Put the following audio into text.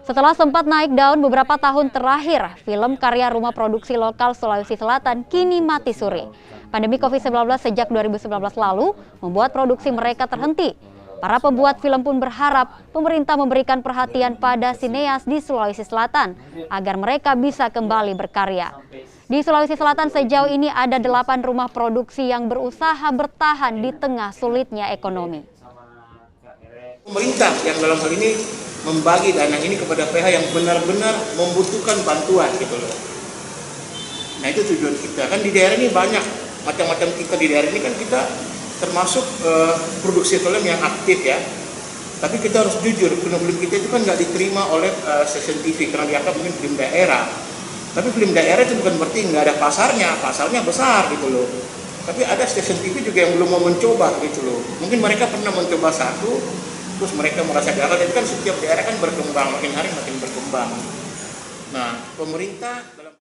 Setelah sempat naik daun beberapa tahun terakhir, film karya rumah produksi lokal Sulawesi Selatan kini mati suri. Pandemi COVID-19 sejak 2019 lalu membuat produksi mereka terhenti. Para pembuat film pun berharap pemerintah memberikan perhatian pada sineas di Sulawesi Selatan agar mereka bisa kembali berkarya. Di Sulawesi Selatan sejauh ini ada 8 rumah produksi yang berusaha bertahan di tengah sulitnya ekonomi. Pemerintah yang dalam hal ini membagi dana ini kepada pihak yang benar-benar membutuhkan bantuan gitu loh. Nah itu tujuan kita, kan di daerah ini banyak macam-macam, kita di daerah ini kan kita termasuk produksi film yang aktif ya. Tapi kita harus jujur, film-film kita itu kan nggak diterima oleh stasiun TV karena dianggap mungkin film daerah. Tapi film daerah itu bukan berarti nggak ada pasarnya besar gitu loh. Tapi ada stasiun TV juga yang belum mau mencoba gitu loh. Mungkin mereka pernah mencoba satu, terus mereka merasa gagal. Jadi kan setiap daerah kan berkembang, makin hari makin berkembang. Nah, pemerintah dalam